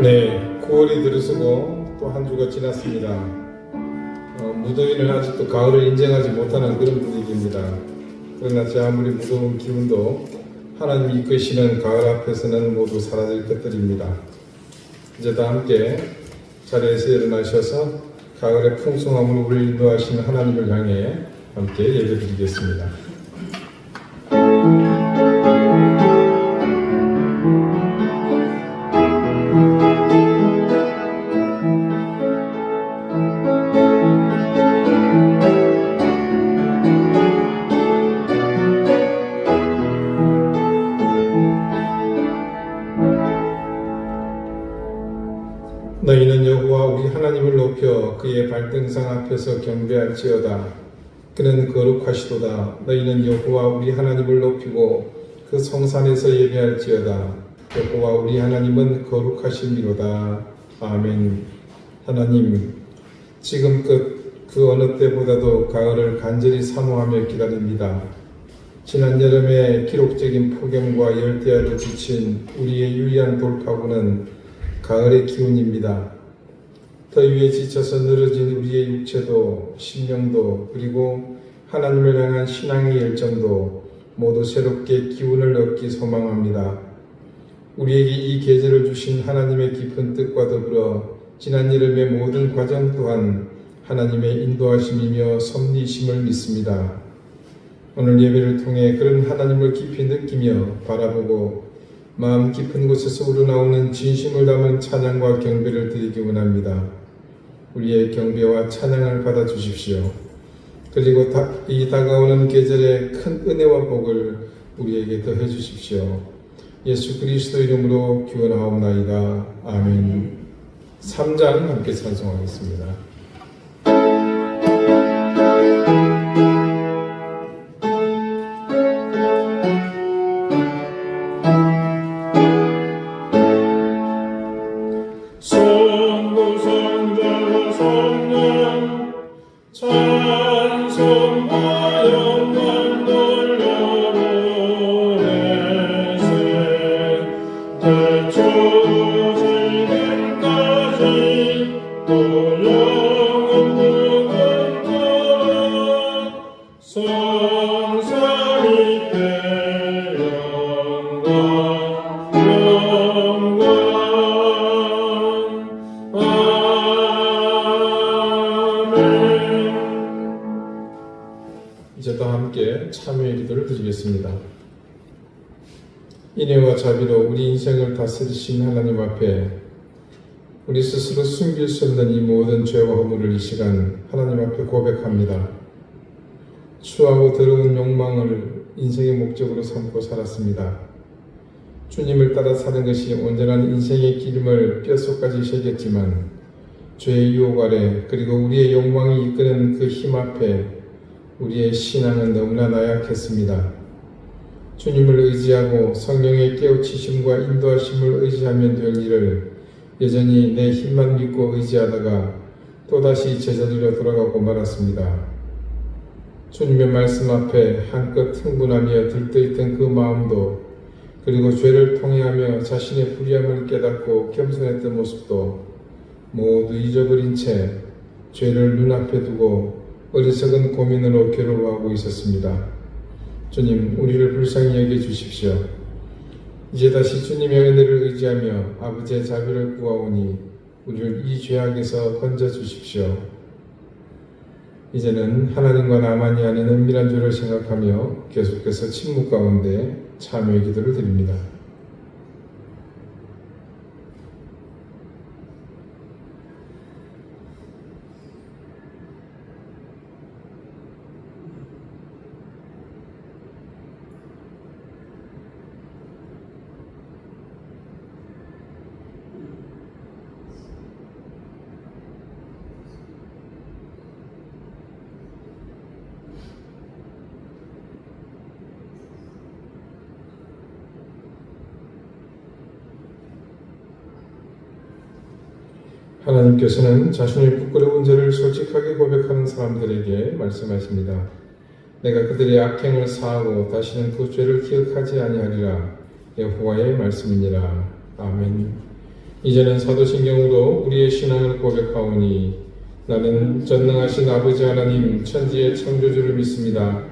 네, 9월이 들어서고 또 한 주가 지났습니다. 무더위는 아직도 가을을 인정하지 못하는 그런 분위기입니다. 그러나 제 아무리 무더운 기운도 하나님이 이끄시는 가을 앞에서는 모두 사라질 것들입니다. 이제 다 함께 자리에서 일어나셔서 가을의 풍성함으로 우리를 인도하시는 하나님을 향해 함께 예배드리겠습니다. 너희는 여호와 우리 하나님을 높여 그의 발등상 앞에서 경배할지어다. 그는 거룩하시도다. 너희는 여호와 우리 하나님을 높이고 그 성산에서 예배할지어다. 여호와 우리 하나님은 거룩하심이로다. 아멘. 하나님, 지금껏 그 어느 때보다도 가을을 간절히 사모하며 기다립니다. 지난 여름의 기록적인 폭염과 열대야로 지친 우리의 유일한 돌파구는 가을의 기운입니다. 더위에 지쳐서 늘어진 우리의 육체도 심령도 그리고 하나님을 향한 신앙의 열정도 모두 새롭게 기운을 얻기 소망합니다. 우리에게 이 계절을 주신 하나님의 깊은 뜻과 더불어 지난 여름의 모든 과정 또한 하나님의 인도하심이며 섭리심을 믿습니다. 오늘 예배를 통해 그런 하나님을 깊이 느끼며 바라보고 마음 깊은 곳에서 우러나오는 진심을 담은 찬양과 경배를 드리기 원합니다. 우리의 경배와 찬양을 받아주십시오. 그리고 이 다가오는 계절의 큰 은혜와 복을 우리에게 더해 주십시오. 예수 그리스도 이름으로 기원하옵나이다. 아멘. 3장 함께 찬송하겠습니다. 이제 다 함께 참여의 기도를 드리겠습니다. 인애와 자비로 우리 인생을 다스리신 하나님 앞에 우리 스스로 숨길 수 없는 이 모든 죄와 허물을 이 시간 하나님 앞에 고백합니다. 추하고 더러운 욕망을 인생의 목적으로 삼고 살았습니다. 주님을 따라 사는 것이 온전한 인생의 기름을 뼛속까지 새겼지만 죄의 유혹 아래 그리고 우리의 욕망이 이끄는 그 힘 앞에 우리의 신앙은 너무나 나약했습니다. 주님을 의지하고 성령의 깨우치심과 인도하심을 의지하면 될 일을 여전히 내 힘만 믿고 의지하다가 또다시 제자리로 돌아가고 말았습니다. 주님의 말씀 앞에 한껏 흥분하며 들떠있던 그 마음도 그리고 죄를 통회하며 자신의 불의함을 깨닫고 겸손했던 모습도 모두 잊어버린 채 죄를 눈앞에 두고 어리석은 고민으로 괴로워하고 있었습니다. 주님, 우리를 불쌍히 여겨 주십시오. 이제 다시 주님의 은혜를 의지하며 아버지의 자비를 구하오니 우리를 이 죄악에서 건져 주십시오. 이제는 하나님과 나만이 아는 은밀한 죄를 생각하며 계속해서 침묵 가운데 참여의 기도를 드립니다. 하나님께서는 자신의 부끄러운 죄를 솔직하게 고백하는 사람들에게 말씀하십니다. 내가 그들의 악행을 사하고 다시는 그 죄를 기억하지 아니하리라. 여호와의 말씀이니라. 아멘. 이제는 사도신경으로 우리의 신앙을 고백하오니 나는 전능하신 아버지 하나님 천지의 창조주를 믿습니다.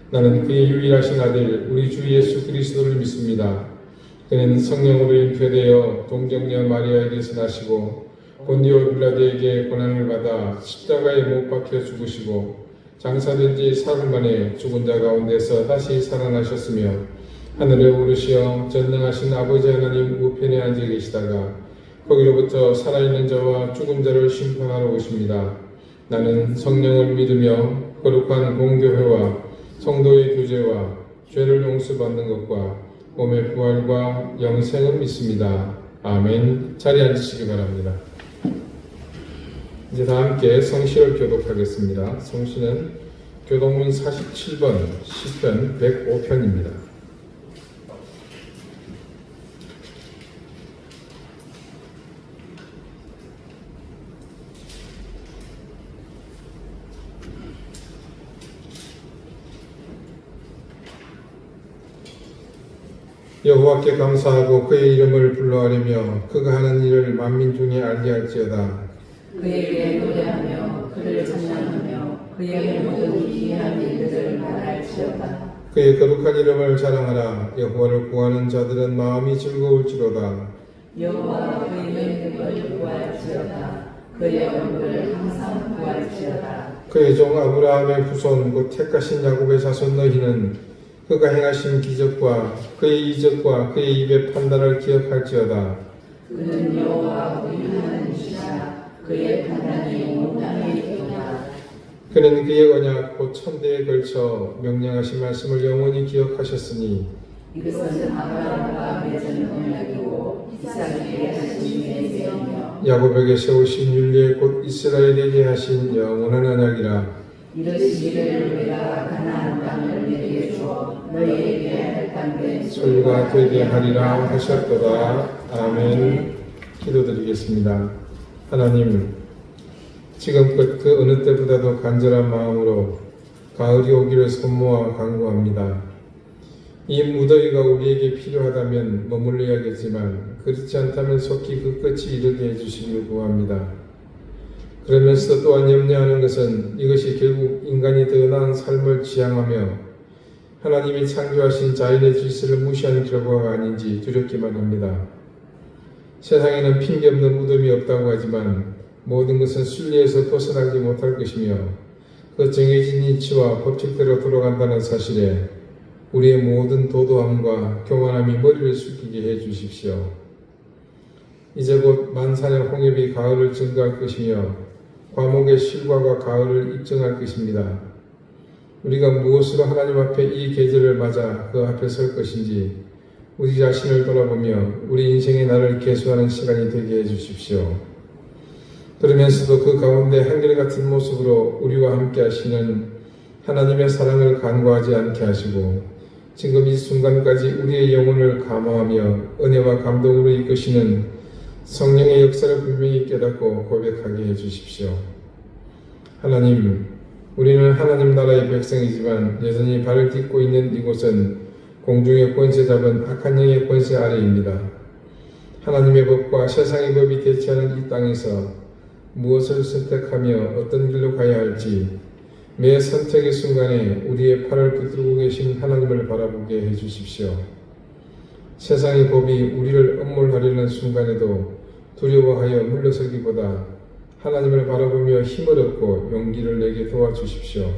나는 그의 유일하신 아들 우리 주 예수 그리스도를 믿습니다. 그는 성령으로 잉태되어 동정녀 마리아에게서 나시고 본디오 빌라도에게 고난을 받아 십자가에 못 박혀 죽으시고 장사된 지 사흘 만에 죽은 자 가운데서 다시 살아나셨으며 하늘에 오르시어 전능하신 아버지 하나님 우편에 앉아 계시다가 거기로부터 살아있는 자와 죽은 자를 심판하러 오십니다. 나는 성령을 믿으며 거룩한 공교회와 성도의 교제와 죄를 용서받는 것과 몸의 부활과 영생을 믿습니다. 아멘. 자리에 앉으시기 바랍니다. 이제 다 함께 성시를 교독하겠습니다. 성시는 교독문 47번 시편 105편입니다. 여호와께 감사하고 그의 이름을 불러하려며 그가 하는 일을 만민 중에 알게 할지어다. 그에게 노래하며 그를 찬양하며 그의 모든 기이한 일들을 말할지어다. 그의 거룩한 이름을 자랑하라. 여호와를 구하는 자들은 마음이 즐거울지로다. 여호와 그의 이름을 구할지어다. 그의 얼굴을 항상 구할지어다. 그의 종 아브라함의 후손 곧 택하신 야곱의 자손 너희는 그가 행하신 기적과 그의 이적과 그의 입의 판단을 기억할지어다. 그는 여호와 우리 하나님이시라. 그의 판단이 온 땅에 있도다. 그는 그의 언약 곧 천대에 걸쳐 명령하신 말씀을 영원히 기억하셨으니 이것은 아브라함과 맺은 언약이고 이삭에게 하신 맹세이며 야곱에게 세우신 율례 곧 이스라엘에게 하신 영원한 언약이라. 이르시기를 내가 가나안 땅을 내게 주어 너희에게 할당된 소유가 되게 하리라 하셨도다. 아멘. 기도드리겠습니다. 하나님, 지금껏 그 어느 때보다도 간절한 마음으로 가을이 오기를 손모아 간구합니다. 이 무더위가 우리에게 필요하다면 머물러야겠지만 그렇지 않다면 속히 그 끝이 이르게 해주시길 구합니다. 그러면서 또한 염려하는 것은 이것이 결국 인간이 더 나은 삶을 지향하며 하나님이 창조하신 자연의 질서를 무시하는 결과가 아닌지 두렵기만 합니다. 세상에는 핑계없는 무덤이 없다고 하지만 모든 것은 순리에서 벗어나지 못할 것이며 그 정해진 이치와 법칙대로 돌아간다는 사실에 우리의 모든 도도함과 교만함이 머리를 숙이게 해 주십시오. 이제 곧 만사의 홍엽이 가을을 증거할 것이며 과목의 실과가 가을을 입증할 것입니다. 우리가 무엇으로 하나님 앞에 이 계절을 맞아 그 앞에 설 것인지 우리 자신을 돌아보며 우리 인생의 날을 계수하는 시간이 되게 해주십시오. 그러면서도 그 가운데 한결같은 모습으로 우리와 함께 하시는 하나님의 사랑을 간과하지 않게 하시고 지금 이 순간까지 우리의 영혼을 감화하며 은혜와 감동으로 이끄시는 성령의 역사를 분명히 깨닫고 고백하게 해주십시오. 하나님, 우리는 하나님 나라의 백성이지만 여전히 발을 딛고 있는 이곳은 공중의 권세 잡은 악한 영의 권세 아래입니다. 하나님의 법과 세상의 법이 대치하는 이 땅에서 무엇을 선택하며 어떤 길로 가야 할지 매 선택의 순간에 우리의 팔을 붙들고 계신 하나님을 바라보게 해주십시오. 세상의 법이 우리를 엄몰하려는 순간에도 두려워하여 물러서기보다 하나님을 바라보며 힘을 얻고 용기를 내게 도와주십시오.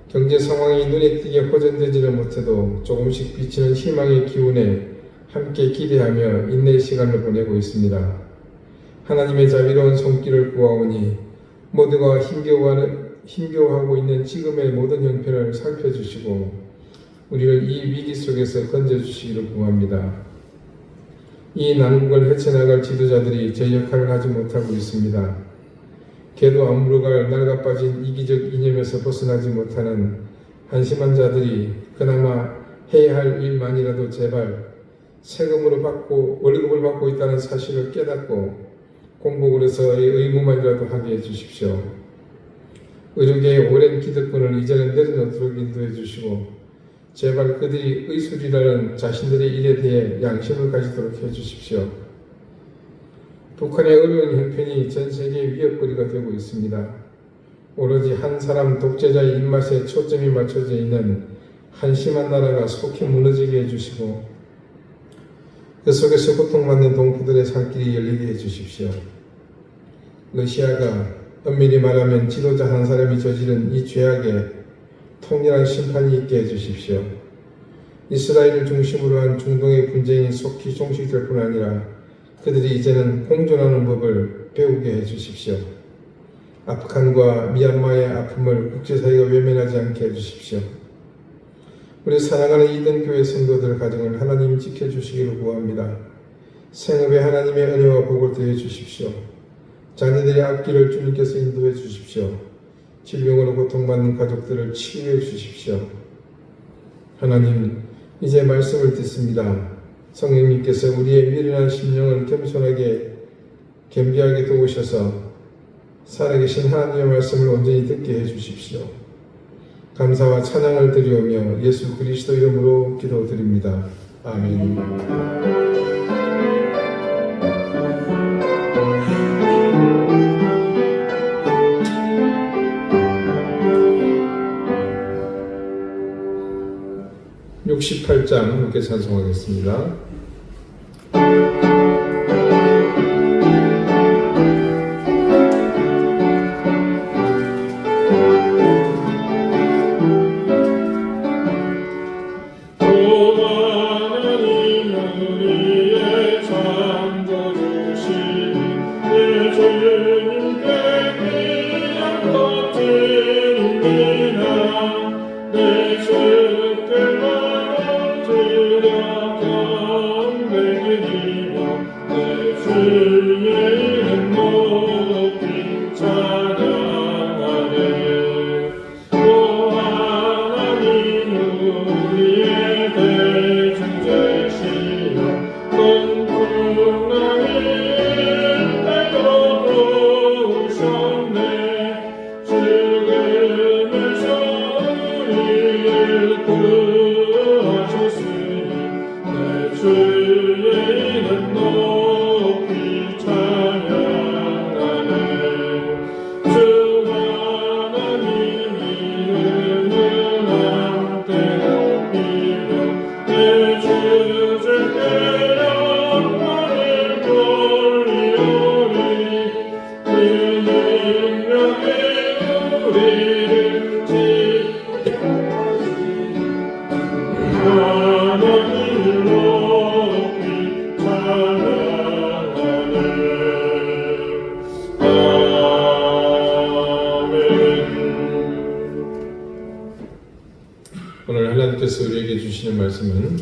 경제 상황이 눈에 띄게 호전되지는 못해도 조금씩 비치는 희망의 기운에 함께 기대하며 인내의 시간을 보내고 있습니다. 하나님의 자비로운 손길을 구하오니 모두가 힘겨워하고 있는 지금의 모든 형편을 살펴주시고 우리를 이 위기 속에서 건져주시기를 구합니다. 이 난국을 헤쳐나갈 지도자들이 제 역할을 하지 못하고 있습니다. 개도 안 물어갈 낡아빠진 이기적 이념에서 벗어나지 못하는 한심한 자들이 그나마 해야 할 일만이라도 제발 세금으로 받고 월급을 받고 있다는 사실을 깨닫고 공복으로서의 의무만이라도 하게 해주십시오. 의료계의 오랜 기득권을 이제는 내려놓도록 인도해 주시고 제발 그들이 의술이라는 자신들의 일에 대해 양심을 가지도록 해주십시오. 북한의 어려운 형편이 전 세계 위협거리가 되고 있습니다. 오로지 한 사람 독재자의 입맛에 초점이 맞춰져 있는 한심한 나라가 속히 무너지게 해주시고 그 속에서 고통받는 동포들의 살길이 열리게 해주십시오. 러시아가 엄밀히 말하면 지도자 한 사람이 저지른 이 죄악에 통일한 심판이 있게 해주십시오. 이스라엘을 중심으로 한 중동의 분쟁이 속히 종식될 뿐 아니라 그들이 이제는 공존하는 법을 배우게 해주십시오. 아프간과 미얀마의 아픔을 국제사회가 외면하지 않게 해주십시오. 우리 사랑하는 이든교회 성도들 가정을 하나님 지켜주시기를 구합니다. 생업에 하나님의 은혜와 복을 더해 주십시오. 자녀들의 앞길을 주님께서 인도해 주십시오. 질병으로 고통받는 가족들을 치유해 주십시오. 하나님, 이제 말씀을 듣습니다. 성령님께서 우리의 미련한 심령을 겸비하게 도우셔서 살아계신 하나님의 말씀을 온전히 듣게 해주십시오. 감사와 찬양을 드리오며 예수 그리스도 이름으로 기도드립니다. 아멘. 68장 함께 찬송하겠습니다. 오늘 하나님께서 우리에게 주시는 말씀은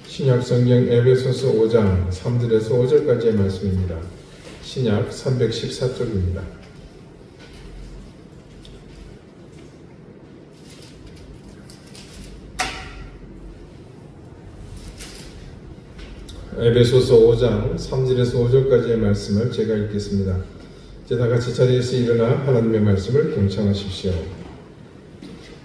신약 성경 에베소서 5장 3절에서 5절까지의 말씀입니다. 신약 314쪽입니다. 에베소서 5장 3절에서 5절까지의 말씀을 제가 읽겠습니다. 이제 다 같이 자리에서 일어나 하나님의 말씀을 경청하십시오.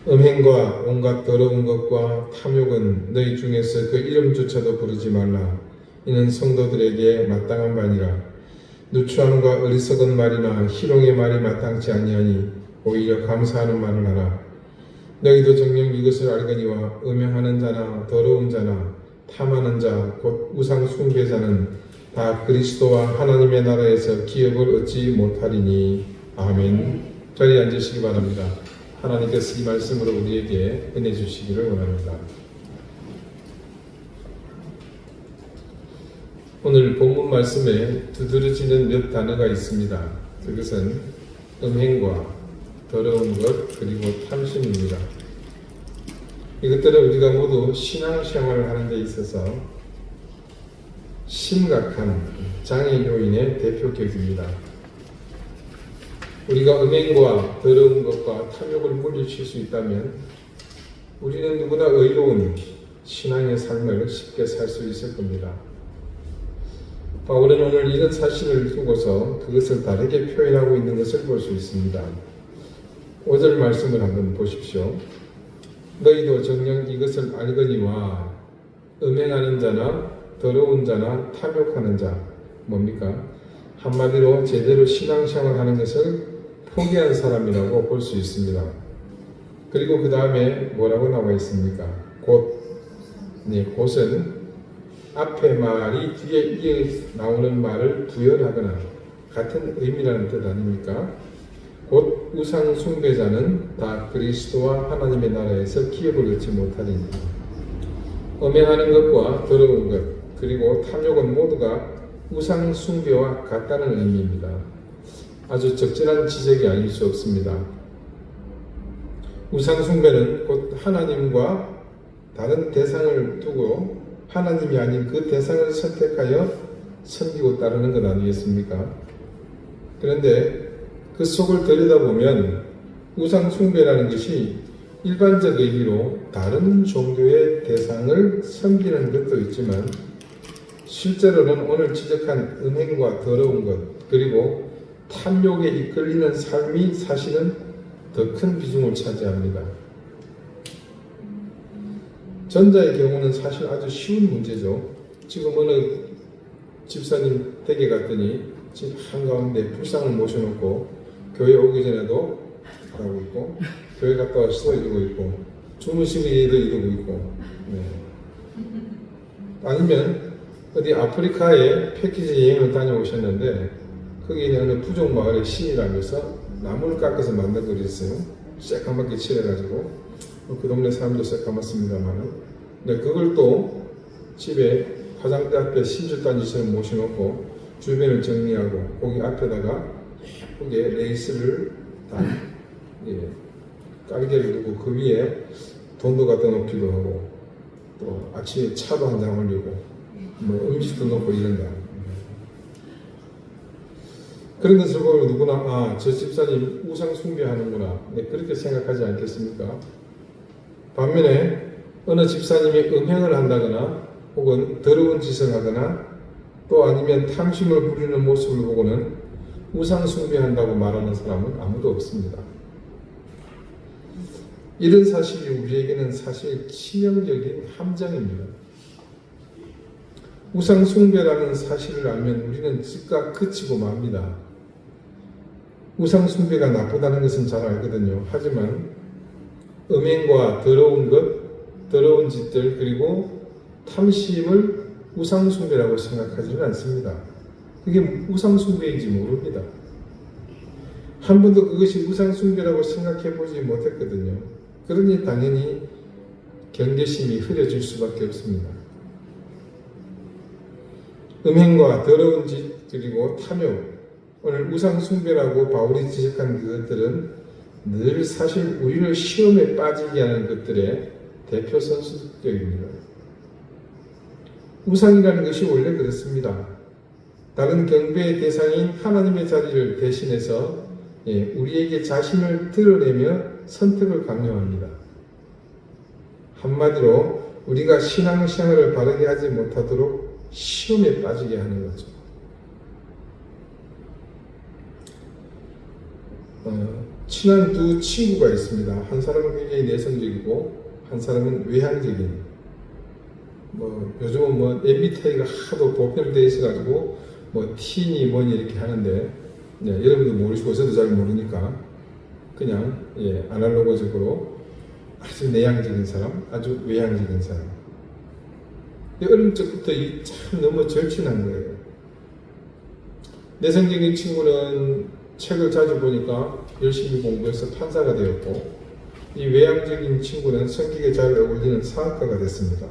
음행과 온갖 더러운 것과 탐욕은 너희 중에서 그 이름조차도 부르지 말라. 이는 성도들에게 마땅한 바니라. 누추함과 어리석은 말이나 희롱의 말이 마땅치 아니하니 오히려 감사하는 말을 하라. 너희도 정녕 이것을 알거니와 음행하는 자나 더러운 자나 탐하는 자 곧 우상 숭배자는 다 그리스도와 하나님의 나라에서 기업을 얻지 못하리니. 아멘. 자리에 앉으시기 바랍니다. 하나님께서 이 말씀으로 우리에게 은혜 주시기를 원합니다. 오늘 본문 말씀에 두드러지는 몇 단어가 있습니다. 그것은 음행과 더러운 것 그리고 탐심입니다. 이것들은 우리가 모두 신앙생활을 하는 데 있어서 심각한 장애 요인의 대표격입니다. 우리가 음행과 더러운 것과 탐욕을 물리칠 수 있다면 우리는 누구나 의로운 신앙의 삶을 쉽게 살 수 있을 겁니다. 바울은 오늘 이런 사실을 두고서 그것을 다르게 표현하고 있는 것을 볼 수 있습니다. 5절 말씀을 한번 보십시오. 너희도 정녕 이것을 알거니와 음행하는 자나 더러운 자나 탐욕하는 자 뭡니까? 한마디로 제대로 신앙생활 하는 것을 포기한 사람이라고 볼 수 있습니다. 그리고 그 다음에 뭐라고 나와 있습니까? 곧은 앞에 말이 뒤에 이어 나오는 말을 부연하거나 같은 의미라는 뜻 아닙니까? 곧 우상 숭배자는 다 그리스도와 하나님의 나라에서 기업을 얻지 못하리니 음행하는 것과 더러운 것 그리고 탐욕은 모두가 우상 숭배와 같다는 의미입니다. 아주 적절한 지적이 아닐 수 없습니다. 우상 숭배는 곧 하나님과 다른 대상을 두고 하나님이 아닌 그 대상을 선택하여 섬기고 따르는 것 아니겠습니까? 그런데 그 속을 들여다보면 우상 숭배라는 것이 일반적 의미로 다른 종교의 대상을 섬기는 것도 있지만 실제로는 오늘 지적한 음행과 더러운 것 그리고 탐욕에 이끌리는 삶이 사실은 더 큰 비중을 차지합니다. 전자의 경우는 사실 아주 쉬운 문제죠. 지금 어느 집사님 댁에 갔더니 집 한가운데 불상을 모셔놓고 교회 오기 전에도 하고 있고 교회 갔다 와서도 이러고 있고 주무시기에도 이러고 있고 아니면 어디 아프리카에 패키지 여행을 다녀오셨는데 거기 있는 어느 부족 마을의 시위라면서 나무를 깎아서 만든 거 있어요. 새까맣게 칠해가지고 그 동네 사람도 새까맣습니다만 근데 그걸 또 집에 화장대 앞에 심줄단지처럼 모셔놓고 주변을 정리하고 거기 앞에다가 예쁘게 레이스를 단 깔개를 두고 그 위에 돈도 갖다 놓기도 하고 또 아침에 차도 한 잔 올리고 뭐 음식도 놓고 이런다. 그런 것을 보면 누구나 저 집사님 우상 숭배하는구나 그렇게 생각하지 않겠습니까? 반면에 어느 집사님이 음행을 한다거나 혹은 더러운 짓을 하거나 또 아니면 탐심을 부리는 모습을 보고는 우상 숭배한다고 말하는 사람은 아무도 없습니다. 이런 사실이 우리에게는 사실 치명적인 함정입니다. 우상 숭배라는 사실을 알면 우리는 즉각 그치고 맙니다. 우상 숭배가 나쁘다는 것은 잘 알거든요. 하지만 음행과 더러운 것, 더러운 짓들 그리고 탐심을 우상 숭배라고 생각하지는 않습니다. 그게 우상 숭배인지 모릅니다. 한 번도 그것이 우상 숭배라고 생각해 보지 못했거든요. 그러니 당연히 경계심이 흐려질 수밖에 없습니다. 음행과 더러운 짓 그리고 탐욕 오늘 우상 숭배라고 바울이 지적한 그것들은 늘 사실 우리를 시험에 빠지게 하는 것들의 대표 선수격입니다. 우상이라는 것이 원래 그렇습니다. 다른 경배의 대상인 하나님의 자리를 대신해서 우리에게 자신을 드러내며 선택을 강요합니다. 한마디로 우리가 신앙생활을 바르게 하지 못하도록 시험에 빠지게 하는 거죠. 친한 두 친구가 있습니다. 한 사람은 굉장히 내성적이고 한 사람은 외향적인 요즘은 MBTI가 하도 보편되어 있어가지고 T니 뭐니 이렇게 하는데 여러분도 모르시고 저도 잘 모르니까 그냥 아날로그적으로 아주 내향적인 사람, 아주 외향적인 사람. 어릴 적부터 참 너무 절친한 거예요. 내성적인 친구는 책을 자주 보니까 열심히 공부해서 판사가 되었고 이 외향적인 친구는 성격에 잘 어울리는 사학가가 됐습니다.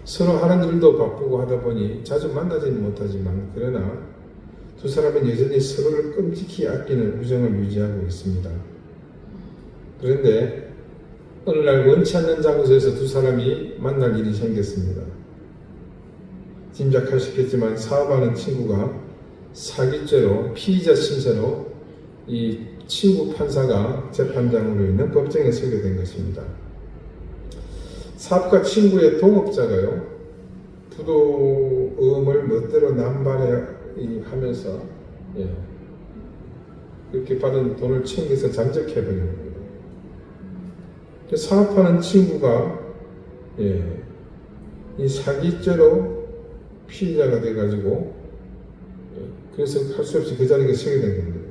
서로 하는 일도 바쁘고 하다 보니 자주 만나지는 못하지만 그러나 두 사람은 여전히 서로를 끔찍히 아끼는 우정을 유지하고 있습니다. 그런데 어느 날 원치 않는 장소에서 두 사람이 만날 일이 생겼습니다. 짐작하셨겠지만 사업하는 친구가 사기죄로 피의자 신세로 이 친구 판사가 재판장으로 있는 법정에 서게 된 것입니다. 사업가 친구의 동업자가요, 부도음을 멋대로 남발하면서 그렇게 받은 돈을 챙겨서 잠적해버린 겁니다. 사업하는 친구가 이 사기죄로 피의자가 돼가지고 그래서 할 수 없이 그 자리에 서게 된 겁니다.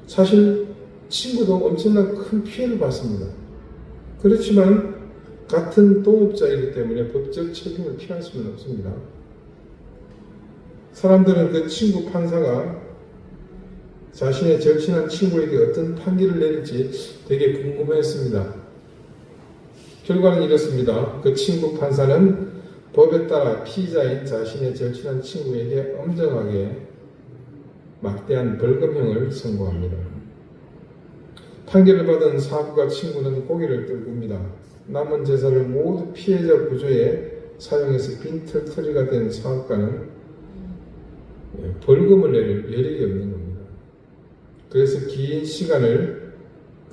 사실 친구도 엄청난 큰 피해를 받습니다. 그렇지만 같은 동업자이기 때문에 법적 책임을 피할 수는 없습니다. 사람들은 그 친구 판사가 자신의 절친한 친구에게 어떤 판결을 내릴지 되게 궁금했습니다. 결과는 이렇습니다. 그 친구 판사는 법에 따라 피의자인 자신의 절친한 친구에게 엄정하게 막대한 벌금형을 선고합니다. 판결을 받은 사부가 친구는 고개를 떨굽니다. 남은 재산을 모두 피해자 구조에 사용해서 빈털터리가 된 사업가는 벌금을 낼 여력이 없는 겁니다. 그래서 긴 시간을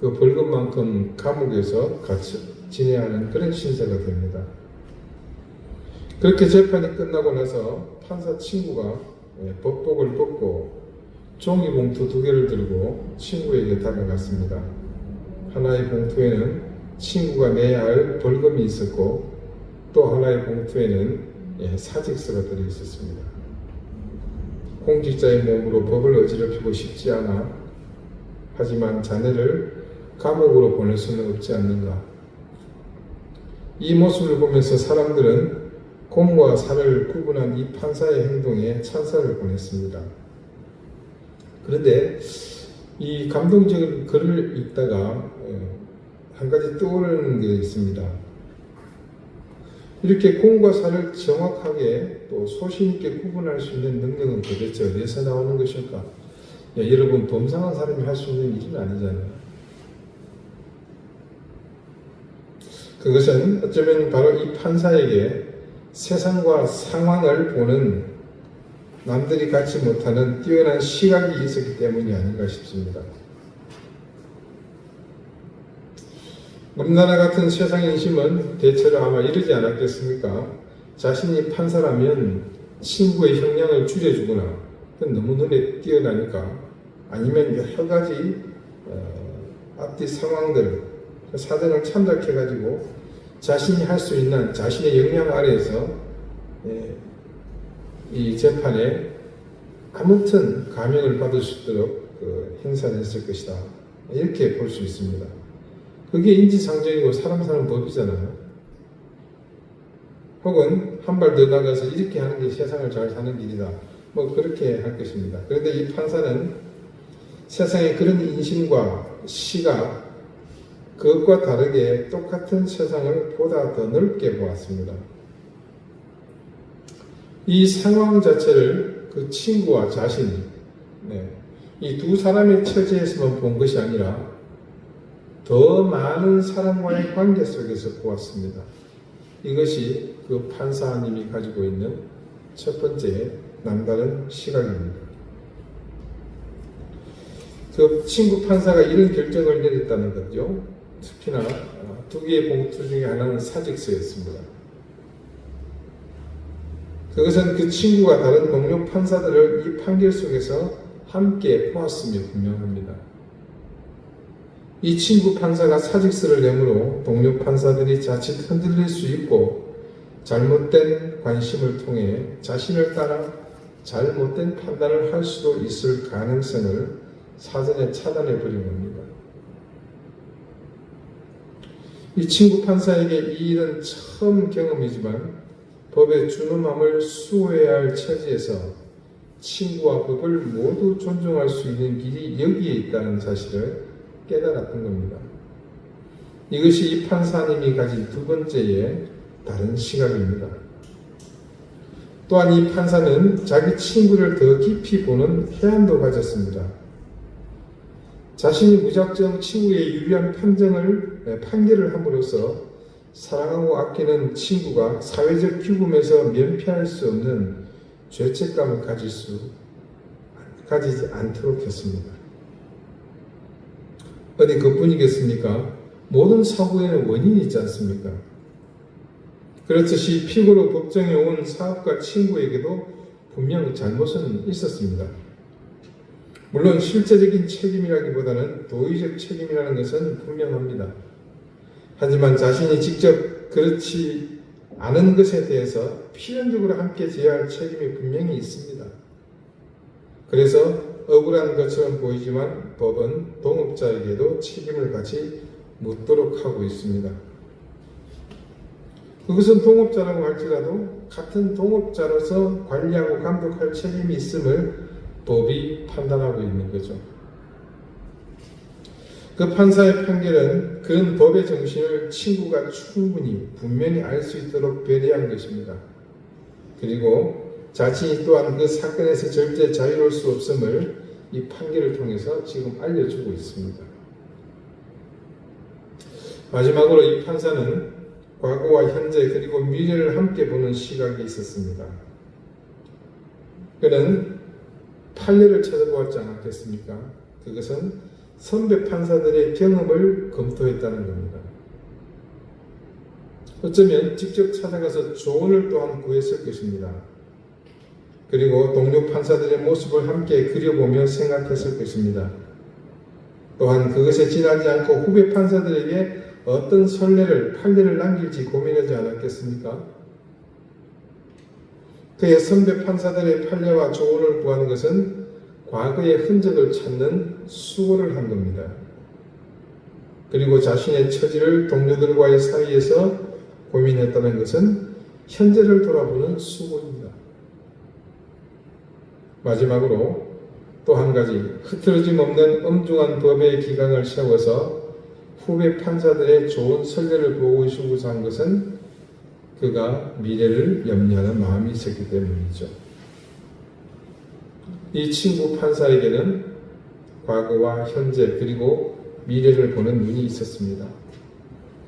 그 벌금만큼 감옥에서 같이 지내야 하는 그런 신세가 됩니다. 그렇게 재판이 끝나고 나서 판사 친구가 법복을 벗고 종이 봉투 2개를 들고 친구에게 다가갔습니다. 하나의 봉투에는 친구가 내야 할 벌금이 있었고 또 하나의 봉투에는 사직서가 들어있었습니다. 공직자의 몸으로 법을 어지럽히고 싶지 않아 하지만 자네를 감옥으로 보낼 수는 없지 않는가. 이 모습을 보면서 사람들은 공과 사를 구분한 이 판사의 행동에 찬사를 보냈습니다. 그런데 이 감동적인 글을 읽다가 한 가지 떠오르는 게 있습니다. 이렇게 공과 사를 정확하게 또 소신 있게 구분할 수 있는 능력은 도대체 어디에서 나오는 것일까? 여러분, 범상한 사람이 할 수 있는 일은 아니잖아요. 그것은 어쩌면 바로 이 판사에게 세상과 상황을 보는 남들이 갖지 못하는 뛰어난 시각이 있었기 때문이 아닌가 싶습니다. 우리나라 같은 세상 인심은 대체로 아마 이러지 않았겠습니까? 자신이 판사라면 친구의 형량을 줄여주거나 너무 눈에 띄어나니까 아니면 여러 가지 앞뒤 상황들 사정을 참작해가지고 자신이 할 수 있는 자신의 역량 아래에서 이 재판에 아무튼 감형을 받을 수 있도록 행사를 했을 것이다. 이렇게 볼 수 있습니다. 그게 인지상정이고 사람 사는 법이잖아요. 혹은 한 발 더 나가서 이렇게 하는 게 세상을 잘 사는 길이다. 뭐 그렇게 할 것입니다. 그런데 이 판사는 세상의 그런 인심과 시각, 그것과 다르게 똑같은 세상을 보다 더 넓게 보았습니다. 이 상황 자체를 그 친구와 자신이 이 두 사람의 처지에서만 본 것이 아니라 더 많은 사람과의 관계 속에서 보았습니다. 이것이 그 판사님이 가지고 있는 첫 번째 남다른 시각입니다. 그 친구 판사가 이런 결정을 내렸다는 거죠. 특히나 2개의 봉투 중에 하나는 사직서였습니다. 그것은 그 친구가 다른 동료 판사들을 이 판결 속에서 함께 보았음이 분명합니다. 이 친구 판사가 사직서를 내므로 동료 판사들이 자칫 흔들릴 수 있고 잘못된 관심을 통해 자신을 따라 잘못된 판단을 할 수도 있을 가능성을 사전에 차단해 버린 겁니다. 이 친구 판사에게 이 일은 처음 경험이지만 법의 준엄함을 수호해야 할 처지에서 친구와 법을 모두 존중할 수 있는 길이 여기에 있다는 사실을 깨달았던 겁니다. 이것이 이 판사님이 가진 두 번째의 다른 시각입니다. 또한 이 판사는 자기 친구를 더 깊이 보는 해안도 가졌습니다. 자신이 무작정 친구의 유리한 판결을 함으로써 사랑하고 아끼는 친구가 사회적 규범에서 면피할 수 없는 죄책감을 가지지 않도록 했습니다. 어디 그뿐이겠습니까? 모든 사고에는 원인이 있지 않습니까? 그렇듯이 피고로 법정에 온 사업가 친구에게도 분명 잘못은 있었습니다. 물론 실제적인 책임이라기보다는 도의적 책임이라는 것은 분명합니다. 하지만 자신이 직접 그렇지 않은 것에 대해서 필연적으로 함께 져야 할 책임이 분명히 있습니다. 그래서 억울한 것처럼 보이지만 법은 동업자에게도 책임을 같이 묻도록 하고 있습니다. 그것은 동업자라고 할지라도 같은 동업자로서 관리하고 감독할 책임이 있음을 법이 판단하고 있는 거죠. 그 판사의 판결은 그런 법의 정신을 친구가 충분히 분명히 알 수 있도록 배려한 것입니다. 그리고 자신이 또한 그 사건에서 절대 자유로울 수 없음을 이 판결을 통해서 지금 알려주고 있습니다. 마지막으로 이 판사는 과거와 현재 그리고 미래를 함께 보는 시각이 있었습니다. 그는 판례를 찾아보았지 않았겠습니까? 그것은 선배 판사들의 경험을 검토했다는 겁니다. 어쩌면 직접 찾아가서 조언을 또한 구했을 것입니다. 그리고 동료 판사들의 모습을 함께 그려보며 생각했을 것입니다. 또한 그것에 지나지 않고 후배 판사들에게 어떤 판례를 남길지 고민하지 않았겠습니까? 그의 선배 판사들의 판례와 조언을 구하는 것은 과거의 흔적을 찾는 수고를 한 겁니다. 그리고 자신의 처지를 동료들과의 사이에서 고민했다는 것은 현재를 돌아보는 수고입니다. 마지막으로 또 한 가지, 흐트러짐 없는 엄중한 법의 기강을 세워서 후배 판사들의 좋은 선례를 보여주고자 한 것은 그가 미래를 염려하는 마음이 있었기 때문이죠. 이 친구 판사에게는 과거와 현재 그리고 미래를 보는 눈이 있었습니다.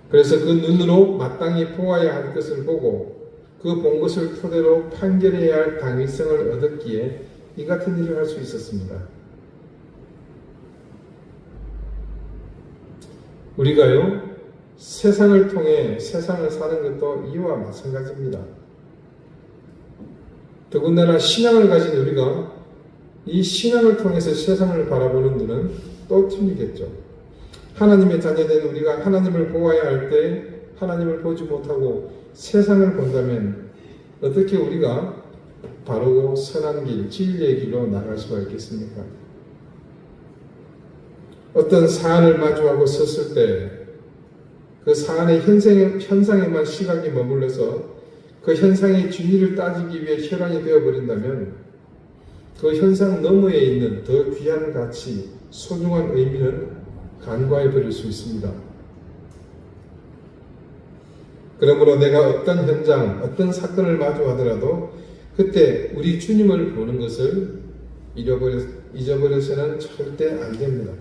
그래서 그 눈으로 마땅히 보아야 할 것을 보고 그 본 것을 토대로 판결해야 할 당위성을 얻었기에 이 같은 일을 할 수 있었습니다. 우리가요, 세상을 통해 세상을 사는 것도 이와 마찬가지입니다. 더군다나 신앙을 가진 우리가 이 신앙을 통해서 세상을 바라보는 눈은 또 틀리겠죠. 하나님의 자녀된 우리가 하나님을 보아야 할 때 하나님을 보지 못하고 세상을 본다면 어떻게 우리가 바르고 선한 길, 진리의 길로 나갈 수가 있겠습니까? 어떤 사안을 마주하고 섰을 때 그 사안의 현상에만 시각이 머물러서 그 현상의 진리를 따지기 위해 혈안이 되어버린다면 그 현상 너머에 있는 더 귀한 가치, 소중한 의미는 간과해 버릴 수 있습니다. 그러므로 내가 어떤 현장, 어떤 사건을 마주하더라도 그때 우리 주님을 보는 것을 잊어버려서는 절대 안 됩니다.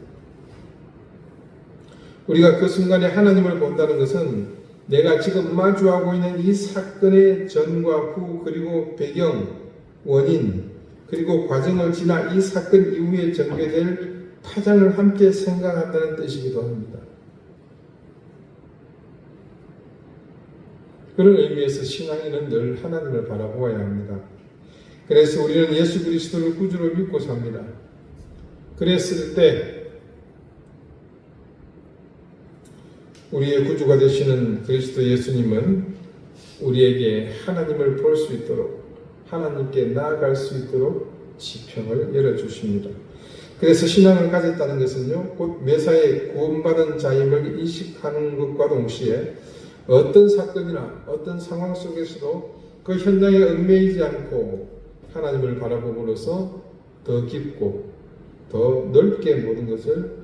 우리가 그 순간에 하나님을 본다는 것은 내가 지금 마주하고 있는 이 사건의 전과 후 그리고 배경, 원인 그리고 과정을 지나 이 사건 이후에 전개될 파장을 함께 생각한다는 뜻이기도 합니다. 그런 의미에서 신앙인은 늘 하나님을 바라보아야 합니다. 그래서 우리는 예수 그리스도를 구주로 믿고 삽니다. 그랬을 때 우리의 구주가 되시는 그리스도 예수님은 우리에게 하나님을 볼 수 있도록 하나님께 나아갈 수 있도록 지평을 열어주십니다. 그래서 신앙을 가졌다는 것은요, 곧 매사에 구원받은 자임을 인식하는 것과 동시에 어떤 사건이나 어떤 상황 속에서도 그 현장에 얽매이지 않고 하나님을 바라봄으로써 더 깊고 더 넓게 모든 것을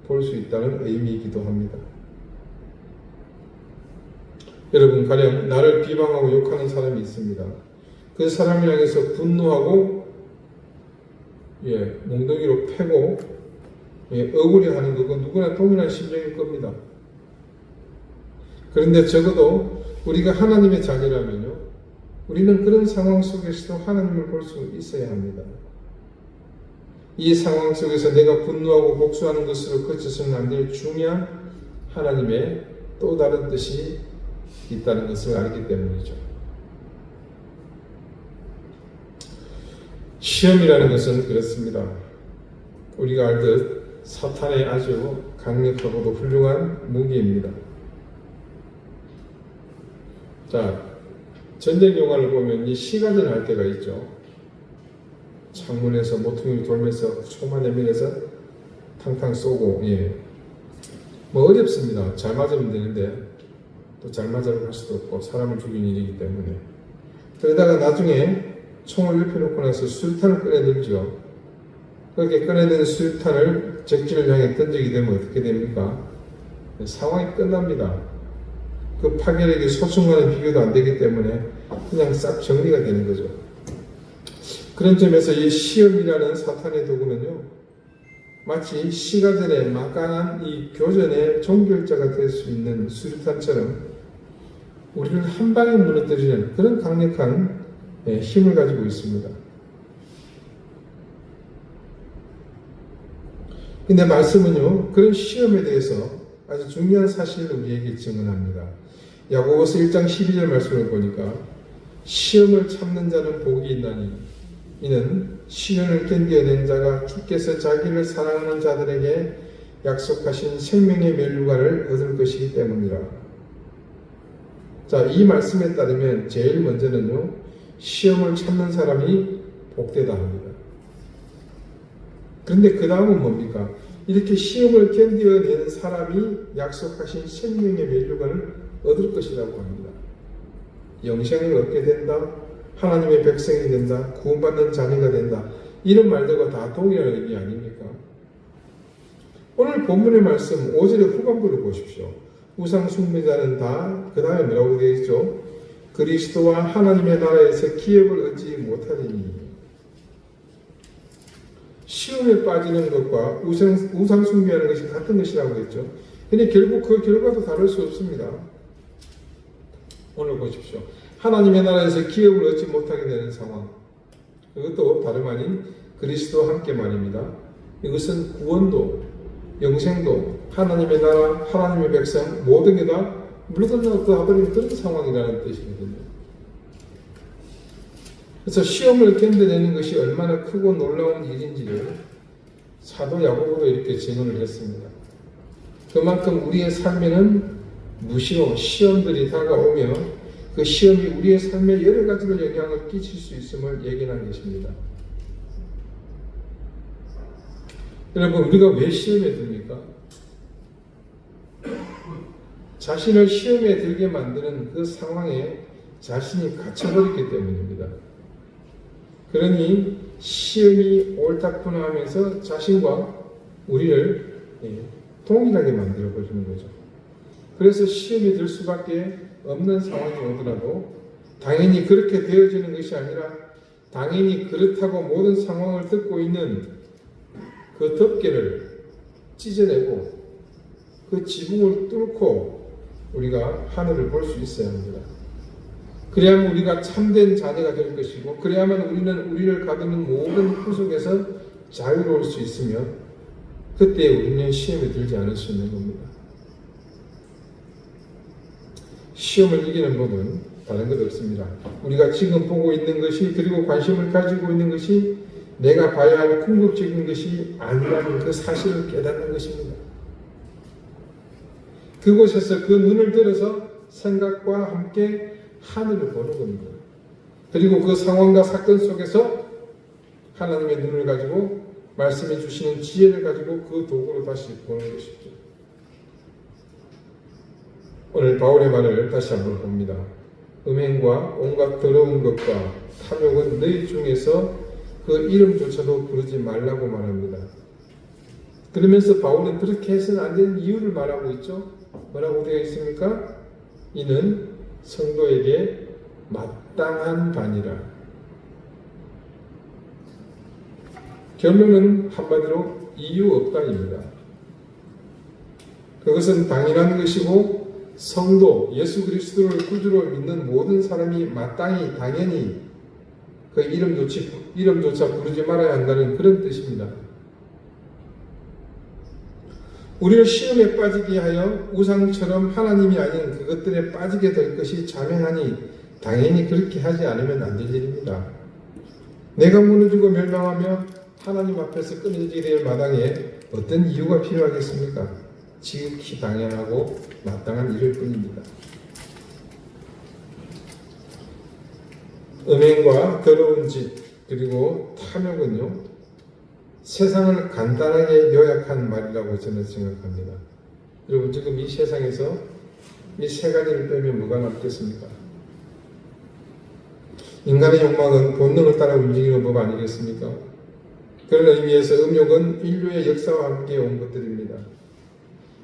볼 수 있다는 의미이기도 합니다. 여러분, 가령 나를 비방하고 욕하는 사람이 있습니다. 그 사람을 향해서 분노하고 몽둥이로 패고 억울해하는 것은 누구나 동일한 심정일 겁니다. 그런데 적어도 우리가 하나님의 자녀라면요, 우리는 그런 상황 속에서도 하나님을 볼 수 있어야 합니다. 이 상황 속에서 내가 분노하고 복수하는 것으로 그쳐서는 안 될 중요한 하나님의 또 다른 뜻이 있다는 것을 알기 때문이죠. 시험이라는 것은 그렇습니다. 우리가 알듯 사탄의 아주 강력하고도 훌륭한 무기입니다. 자, 전쟁 영화를 보면 이 시가전 할 때가 있죠. 창문에서 모퉁이를 돌면서 총만 내밀어서 탕탕 쏘고, 뭐 어렵습니다. 잘 맞으면 되는데 또 잘 맞으려고 할 수도 없고 사람을 죽이는 일이기 때문에. 그러다가 나중에 총을 옆에 놓고 나서 수류탄을 꺼내들죠. 그렇게 꺼내든 수류탄을 적지를 향해 던지게 되면 어떻게 됩니까? 상황이 끝납니다. 그 파괴력이 소총과는 비교도 안 되기 때문에 그냥 싹 정리가 되는 거죠. 그런 점에서 이 시험이라는 사탄의 도구는요, 마치 시가 전에 막강한 이 교전의 종결자가 될 수 있는 수류탄처럼 우리를 한 방에 무너뜨리는 그런 강력한 힘을 가지고 있습니다. 근데 말씀은요, 그런 시험에 대해서 아주 중요한 사실을 우리에게 증언합니다. 야고보서 1장 12절 말씀을 보니까 시험을 참는 자는 복이 있나니 이는 시련을 견뎌낸 자가 주께서 자기를 사랑하는 자들에게 약속하신 생명의 면류관을 얻을 것이기 때문이라. 자, 이 말씀에 따르면 제일 먼저는요, 시험을 참는 사람이 복되다 합니다. 그런데 그 다음은 뭡니까? 이렇게 시험을 견뎌낸 사람이 약속하신 생명의 면류관을 얻을 것이라고 합니다. 영생을 얻게 된다, 하나님의 백성이 된다, 구원받는 자녀가 된다, 이런 말들과 다 동일한 의미 아닙니까? 오늘 본문의 말씀 5절의 후반부를 보십시오. 우상 숭배자는 다 그 다음에 뭐라고 되어 있죠? 그리스도와 하나님의 나라에서 기업을 얻지 못하리니. 시험에 빠지는 것과 우상 숭배하는 것이 같은 것이라고 했죠. 근데 결국 그 결과도 다를 수 없습니다. 오늘 보십시오. 하나님의 나라에서 기업을 얻지 못하게 되는 상황. 이것도 다름 아닌 그리스도와 함께 말입니다. 이것은 구원도, 영생도, 하나님의 나라, 하나님의 백성 모든 게 다 물건나버리는 그런 상황이라는 뜻이거든요. 그래서 시험을 견뎌내는 것이 얼마나 크고 놀라운 일인지를 사도 야고보도 이렇게 증언을 했습니다. 그만큼 우리의 삶에는 무시로 시험들이 다가오며 그 시험이 우리의 삶에 여러 가지로 영향을 끼칠 수 있음을 예견한 것입니다. 여러분, 우리가 왜 시험에 듭니까? 자신을 시험에 들게 만드는 그 상황에 자신이 갇혀버렸기 때문입니다. 그러니 시험이 옳다구나 하면서 자신과 우리를 동일하게 만들어 버리는 거죠. 그래서 시험이 들 수밖에 없는 상황이 오더라도 당연히 그렇게 되어지는 것이 아니라 당연히 그렇다고 모든 상황을 듣고 있는 그 덮개를 찢어내고 그 지붕을 뚫고 우리가 하늘을 볼 수 있어야 합니다. 그래야만 우리가 참된 자녀가 될 것이고, 그래야만 우리는 우리를 가두는 모든 구속에서 자유로울 수 있으며, 그때 우리는 시험에 들지 않을 수 있는 겁니다. 시험을 이기는 법은 다른 것 없습니다. 우리가 지금 보고 있는 것이, 그리고 관심을 가지고 있는 것이 내가 봐야 할 궁극적인 것이 아니라는 그 사실을 깨닫는 것입니다. 그곳에서 그 눈을 들어서 생각과 함께 하늘을 보는 겁니다. 그리고 그 상황과 사건 속에서 하나님의 눈을 가지고 말씀해 주시는 지혜를 가지고 그 도구로 다시 보는 것이죠. 오늘 바울의 말을 다시 한번 봅니다. 음행과 온갖 더러운 것과 탐욕은 너희 중에서 그 이름조차도 부르지 말라고 말합니다. 그러면서 바울은 그렇게 해서는 안 되는 이유를 말하고 있죠. 뭐라고 되어 있습니까? 이는 성도에게 마땅한 반이라. 결론은 한마디로 이유 없다입니다. 그것은 당연한 것이고 성도 예수 그리스도를 구주로 믿는 모든 사람이 마땅히 당연히 그 이름조차 부르지 말아야 한다는 그런 뜻입니다. 우리를 시험에 빠지게 하여 우상처럼 하나님이 아닌 그것들에 빠지게 될 것이 자명하니 당연히 그렇게 하지 않으면 안 될 일입니다. 내가 무너지고 멸망하며 하나님 앞에서 끊어지게 될 마당에 어떤 이유가 필요하겠습니까? 지극히 당연하고 마땅한 일일 뿐입니다. 음행과 더러운 짓, 그리고 탐욕은요, 세상을 간단하게 요약한 말이라고 저는 생각합니다. 여러분, 지금 이 세상에서 이 세 가지를 빼면 뭐가 남겠습니까? 인간의 욕망은 본능을 따라 움직이는 법 아니겠습니까? 그런 의미에서 음욕은 인류의 역사와 함께 온 것들입니다.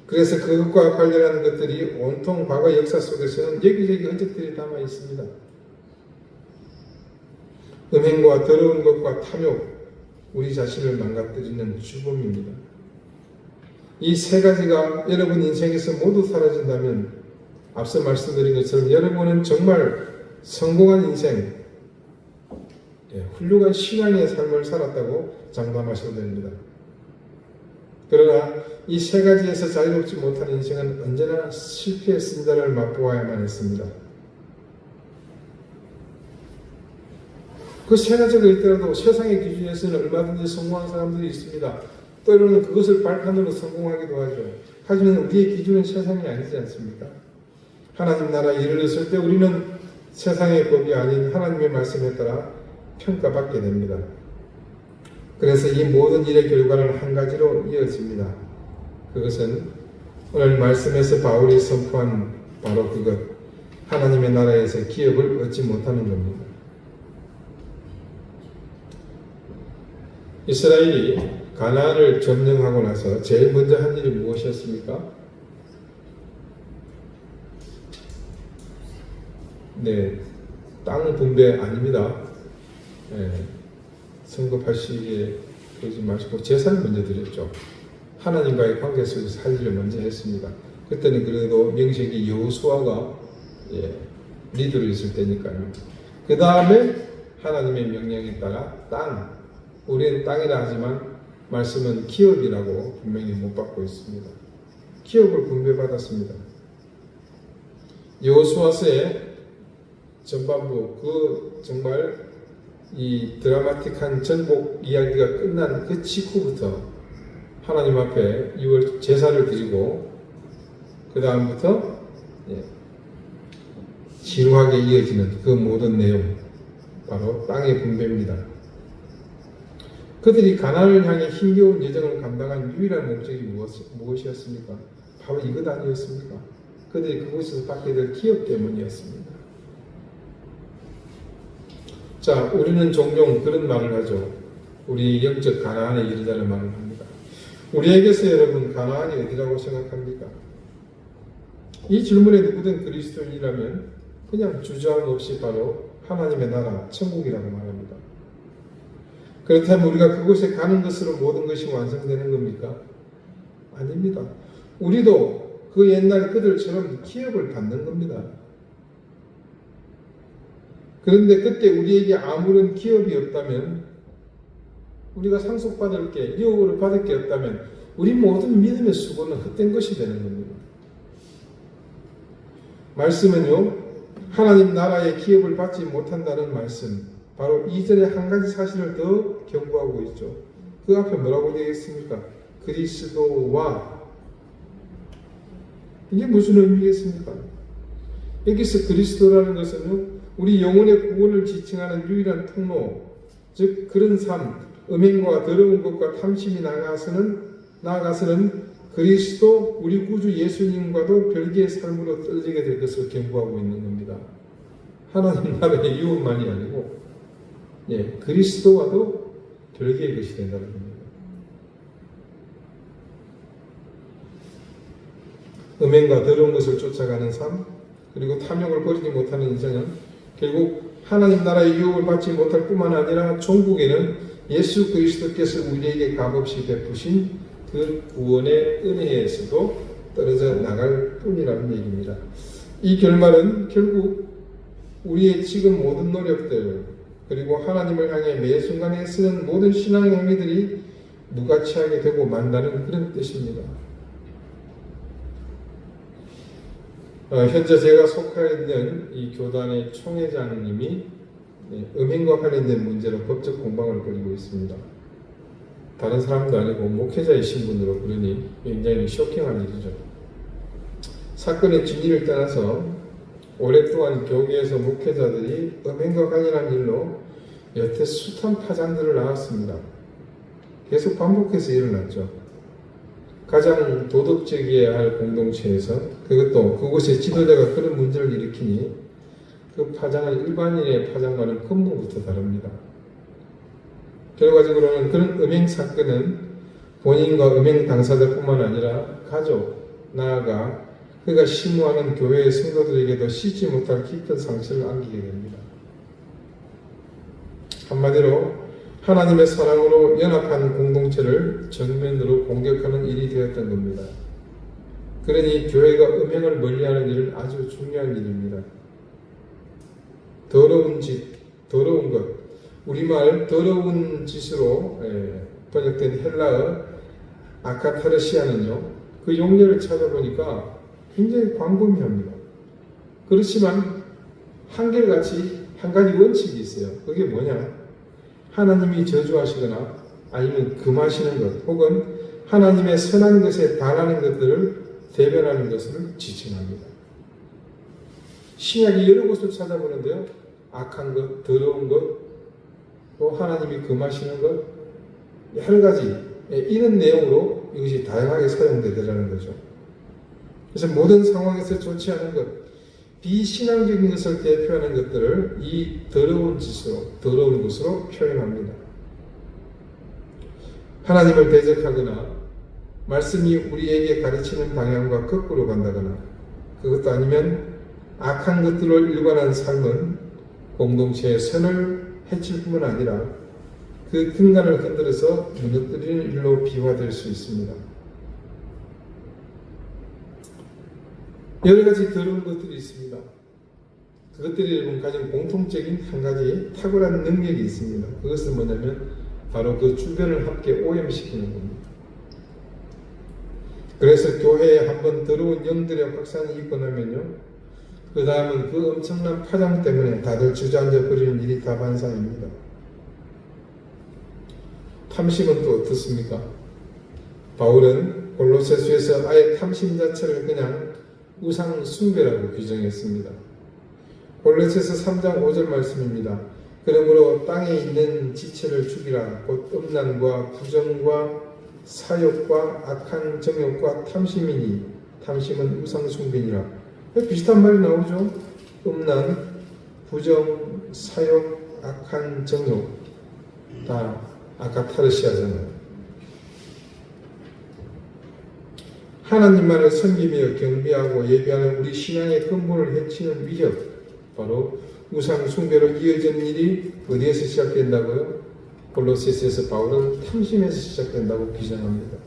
그래서 그것과 관련한 것들이 온통 과거 역사 속에서는 여기저기 흔적들이 담아 있습니다. 음행과 더러운 것과 탐욕, 우리 자신을 망가뜨리는 주범입니다. 이 세 가지가 여러분 인생에서 모두 사라진다면 앞서 말씀드린 것처럼 여러분은 정말 성공한 인생, 훌륭한 신앙의 삶을 살았다고 장담하셔도 됩니다. 그러나 이 세 가지에서 자유롭지 못한 인생은 언제나 실패의 쓴자를 맛보아야만 했습니다. 그 세 가지가 있더라도 세상의 기준에서는 얼마든지 성공한 사람들이 있습니다. 때로는 그것을 발판으로 성공하기도 하죠. 하지만 우리의 기준은 세상이 아니지 않습니까? 하나님 나라에 이르렀을 때 우리는 세상의 법이 아닌 하나님의 말씀에 따라 평가받게 됩니다. 그래서 이 모든 일의 결과는 한 가지로 이어집니다. 그것은 오늘 말씀에서 바울이 선포한 바로 그것, 하나님의 나라에서 기업을 얻지 못하는 겁니다. 이스라엘이 가나안을 점령하고 나서 제일 먼저 한 일이 무엇이었습니까? 네, 땅 분배 아닙니다. 성급하시기에 그러지 마시고 제사를 먼저 드렸죠. 하나님과의 관계 속에서 할 일을 먼저 했습니다. 그때는 그래도 명색이 여호수아가 리더로 있을 때니까요. 그 다음에 하나님의 명령에 따라 땅, 우리는 땅이라 하지만 말씀은 기업이라고 분명히 못 받고 있습니다. 기업을 분배받았습니다. 여호수아서의 전반부, 그 정말 이 드라마틱한 전복 이야기가 끝난 그 직후부터 하나님 앞에 제사를 드리고 그 다음부터 지루하게 이어지는 그 모든 내용, 바로 땅의 분배입니다. 그들이 가나안을 향해 힘겨운 여정을 감당한 유일한 목적이 무엇이었습니까? 바로 이것 아니었습니까? 그들이 그곳에서 받게 될 기업 때문이었습니다. 자, 우리는 종종 그런 말을 하죠. 우리 영적 가나안에 이르자는 말을 합니다. 우리에게서 여러분 가나안이 어디라고 생각합니까? 이 질문에 누구든 그리스도인이라면 그냥 주저함 없이 바로 하나님의 나라, 천국이라고 말합니다. 그렇다면 우리가 그곳에 가는 것으로 모든 것이 완성되는 겁니까? 아닙니다. 우리도 그 옛날 그들처럼 기업을 받는 겁니다. 그런데 그때 우리에게 아무런 기업이 없다면, 우리가 상속받을 게, 유업을 받을 게 없다면 우리 모든 믿음의 수고는 헛된 것이 되는 겁니다. 말씀은요, 하나님 나라의 기업을 받지 못한다는 말씀, 바로 이전에 한 가지 사실을 더 경고하고 있죠. 그 앞에 뭐라고 되어 있습니까? 그리스도와. 이게 무슨 의미겠습니까? 여기서 그리스도라는 것은요, 우리 영혼의 구원을 지칭하는 유일한 통로, 즉 그런 삶, 음행과 더러운 것과 탐심이 나아가서는 그리스도, 우리 구주 예수님과도 별개의 삶으로 떨어지게 될 것을 경고하고 있는 겁니다. 하나님 나라의 유업만이 아니고 그리스도와도 별개의 것이 된다는 겁니다. 음행과 더러운 것을 쫓아가는 삶, 그리고 탐욕을 버리지 못하는 인생은 결국 하나님 나라의 유업을 받지 못할 뿐만 아니라 종국에는 예수 그리스도께서 우리에게 값없이 베푸신 그 구원의 은혜에서도 떨어져 나갈 뿐이라는 얘기입니다. 이 결말은 결국 우리의 지금 모든 노력들, 그리고 하나님을 향해 매 순간에 쓰는 모든 신앙의 행위들이 무가치하게 되고 만다는 그런 뜻입니다. 현재 제가 속해 있는 이 교단의 총회장님이 음행과 관련된 문제로 법적 공방을 벌이고 있습니다. 다른 사람도 아니고 목회자의 신분으로 그러니 굉장히 쇼킹한 일이죠. 사건의 진위를 떠나서 오랫동안 교계에서 목회자들이 음행과 관련한 일로 여태 숱한 파장들을 낳았습니다. 계속 반복해서 일어났죠. 가장 도덕적이어야 할 공동체에서 그것도 그곳의 지도자가 그런 문제를 일으키니 그 파장은 일반인의 파장과는 근본부터 다릅니다. 결과적으로는 그런 음행 사건은 본인과 음행 당사자뿐만 아니라 가족, 나아가 그가 심무하는 교회의 성도들에게도 씻지 못할 깊은 상처를 안기게 됩니다. 한마디로 하나님의 사랑으로 연합한 공동체를 정면으로 공격하는 일이 되었던 겁니다. 그러니 교회가 음행을 멀리하는 일은 아주 중요한 일입니다. 더러운 짓, 더러운 것, 우리말 더러운 짓으로 번역된 헬라어 아카타르시아는요, 그 용례를 찾아보니까 굉장히 광범위합니다. 그렇지만 한결같이 한 가지 원칙이 있어요. 그게 뭐냐? 하나님이 저주하시거나 아니면 금하시는 것, 혹은 하나님의 선한 것에 반하는 것들을 대변하는 것을 지칭합니다. 신약이 여러 곳을 찾아보는데요, 악한 것, 더러운 것, 또 하나님이 금하시는 것, 여러 가지 이런 내용으로 이것이 다양하게 사용되더라는 거죠. 그래서 모든 상황에서 좋지 않은 것, 비신앙적인 것을 대표하는 것들을 이 더러운 짓으로, 더러운 것으로 표현합니다. 하나님을 대적하거나 말씀이 우리에게 가르치는 방향과 거꾸로 간다거나 그것도 아니면 악한 것들로 일관한 삶은 공동체의 선을 해칠 뿐만 아니라 그 근간을 흔들어서 무너뜨리는 일로 비화될 수 있습니다. 여러 가지 더러운 것들이 있습니다. 그것들이 여러분 가진 공통적인 한 가지 탁월한 능력이 있습니다. 그것은 뭐냐면 바로 그 주변을 함께 오염시키는 겁니다. 그래서 교회에 한번 더러운 영들의 확산이 있고 나면요, 그 다음은 그 엄청난 파장 때문에 다들 주저앉아 버리는 일이 다반사입니다. 탐심은 또 어떻습니까? 바울은 골로새서에서 아예 탐심 자체를 그냥 우상 숭배라고 규정했습니다. 골로새서 3장 5절 말씀입니다. 그러므로 땅에 있는 지체를 죽이라. 곧 음란과 부정과 사욕과 악한 정욕과 탐심이니 탐심은 우상 숭배니라. 비슷한 말이 나오죠. 음란, 부정, 사욕, 악한 정욕 다 아카타르시아잖아요. 하나님만을 섬기며 경배하고 예배하는 우리 신앙의 근본을 해치는 위협, 바로 우상 숭배로 이어진 일이 어디에서 시작된다고요? 골로새서에서 바울은 탐심에서 시작된다고 규정합니다.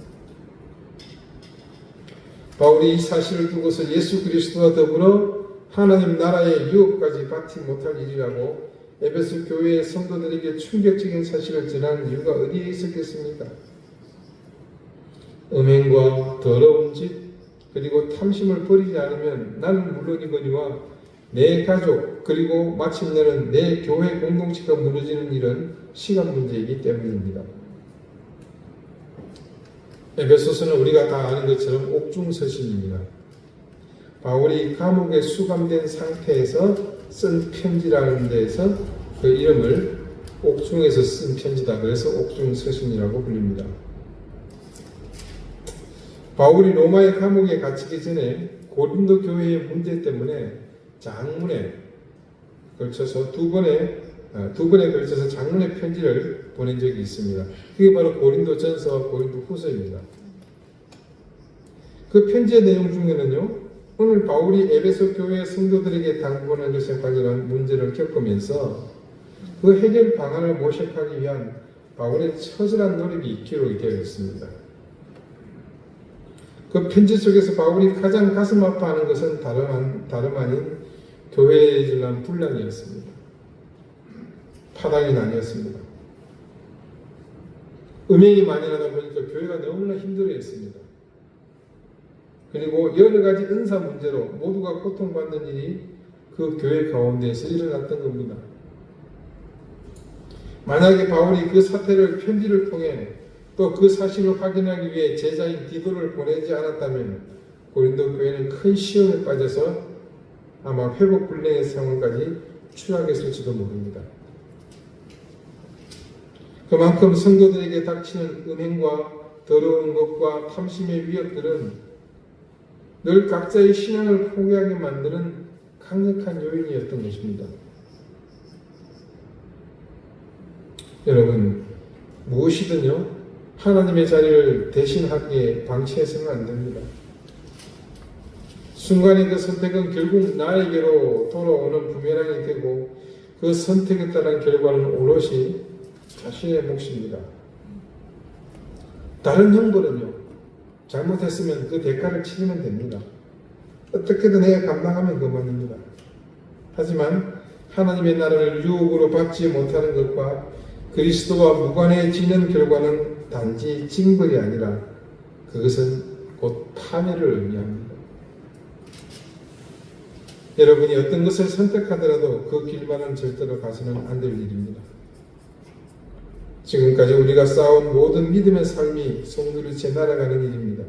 바울이 이 사실을 두고서 예수 그리스도와 더불어 하나님 나라의 유업까지 받지 못할 일이라고 에베소 교회의 성도들에게 충격적인 사실을 전하는 이유가 어디에 있었겠습니까? 음행과 더러운 짓, 그리고 탐심을 버리지 않으면 나는 물론이거니와 내 가족, 그리고 마침내는 내 교회 공동체가 무너지는 일은 시간 문제이기 때문입니다. 에베소서는 우리가 다 아는 것처럼 옥중서신입니다. 바울이 감옥에 수감된 상태에서 쓴 편지라는 데에서 그 이름을 옥중에서 쓴 편지다. 그래서 옥중서신이라고 불립니다. 바울이 로마의 감옥에 갇히기 전에 고린도 교회의 문제 때문에 장문에 걸쳐서 두 번에 걸쳐서 장문의 편지를 보낸 적이 있습니다. 그게 바로 고린도전서와 고린도후서입니다. 그 편지의 내용 중에는요, 오늘 바울이 에베소 교회 성도들에게 당부하는 것에 관련한 문제를 겪으면서 그 해결 방안을 모색하기 위한 바울의 처절한 노력이 기록이 되어 있습니다. 그 편지 속에서 바울이 가장 가슴 아파하는 것은 다름 아닌 교회에 일어난 분란이었습니다. 파당이 나뉘었습니다. 음행이 많이 나다 보니까 교회가 너무나 힘들어했습니다. 그리고 여러 가지 은사 문제로 모두가 고통받는 일이 그 교회 가운데에서 일어났던 겁니다. 만약에 바울이 그 사태를 편지를 통해 또 그 사실을 확인하기 위해 제자인 디도를 보내지 않았다면 고린도 교회는 큰 시험에 빠져서 아마 회복불능의 상황까지 추락했을지도 모릅니다. 그만큼 성도들에게 닥치는 음행과 더러운 것과 탐심의 위협들은 늘 각자의 신앙을 포기하게 만드는 강력한 요인이었던 것입니다. 여러분, 무엇이든요, 하나님의 자리를 대신하기에 방치해서는 안 됩니다. 순간의 그 선택은 결국 나에게로 돌아오는 부메랑이 되고 그 선택에 따른 결과는 오롯이 자신의 몫입니다. 다른 형벌은요, 잘못했으면 그 대가를 치르면 됩니다. 어떻게든 해 감당하면 그만입니다. 하지만 하나님의 나라를 유혹으로 받지 못하는 것과 그리스도와 무관해지는 결과는 단지 징벌이 아니라 그것은 곧 파멸을 의미합니다. 여러분이 어떤 것을 선택하더라도 그 길만은 절대로 가서는 안 될 일입니다. 지금까지 우리가 쌓아온 모든 믿음의 삶이 송두리째 날아가는 일입니다.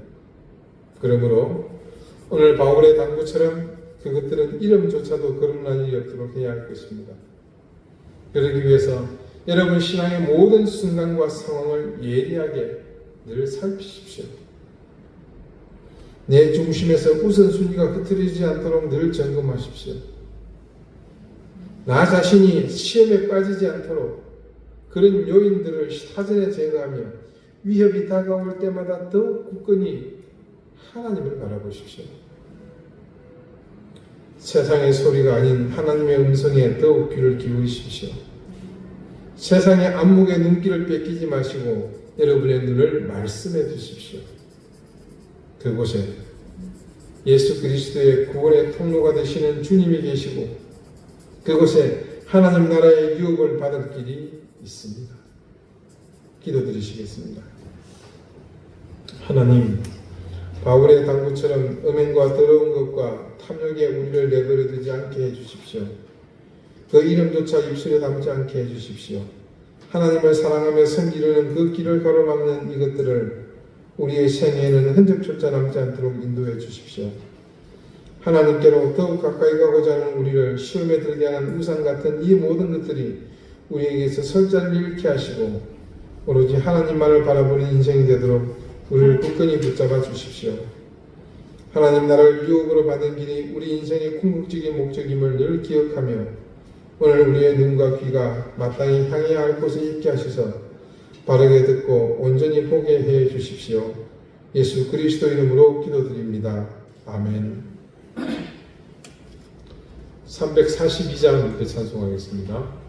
그러므로 오늘 바울의 당부처럼 그것들은 이름조차도 거듭날 일이 없도록 해야 할 것입니다. 그러기 위해서 여러분 신앙의 모든 순간과 상황을 예리하게 늘 살피십시오. 내 중심에서 우선순위가 흐트러지지 않도록 늘 점검하십시오. 나 자신이 시험에 빠지지 않도록 그런 요인들을 사전에 제거하며 위협이 다가올 때마다 더욱 굳건히 하나님을 바라보십시오. 세상의 소리가 아닌 하나님의 음성에 더욱 귀를 기울이십시오. 세상의 안목의 눈길을 뺏기지 마시고 여러분의 눈을 말씀에 두십시오. 그곳에 예수 그리스도의 구원의 통로가 되시는 주님이 계시고 그곳에 하나님 나라의 유업을 받을 길이 있습니다. 기도드리시겠습니다. 하나님, 바울의 당부처럼 음행과 더러운 것과 탐욕에 우리를 내버려 두지 않게 해주십시오. 그 이름조차 입술에 담지 않게 해주십시오. 하나님을 사랑하며 섬기려는 그 길을 가로막는 이것들을 우리의 생애에는 흔적조차 남지 않도록 인도해 주십시오. 하나님께로 더욱 가까이 가고자 하는 우리를 시험에 들게 하는 우상 같은 이 모든 것들이 우리에게서 설자를 잃게 하시고 오로지 하나님만을 바라보는 인생이 되도록 우리를 굳건히 붙잡아 주십시오. 하나님 나라를 유혹으로 받는 길이 우리 인생의 궁극적인 목적임을 늘 기억하며 오늘 우리의 눈과 귀가 마땅히 향해야 할 곳에 있게 하셔서 바르게 듣고 온전히 보게 해 주십시오. 예수 그리스도 이름으로 기도드립니다. 아멘. 342장 찬송하겠습니다.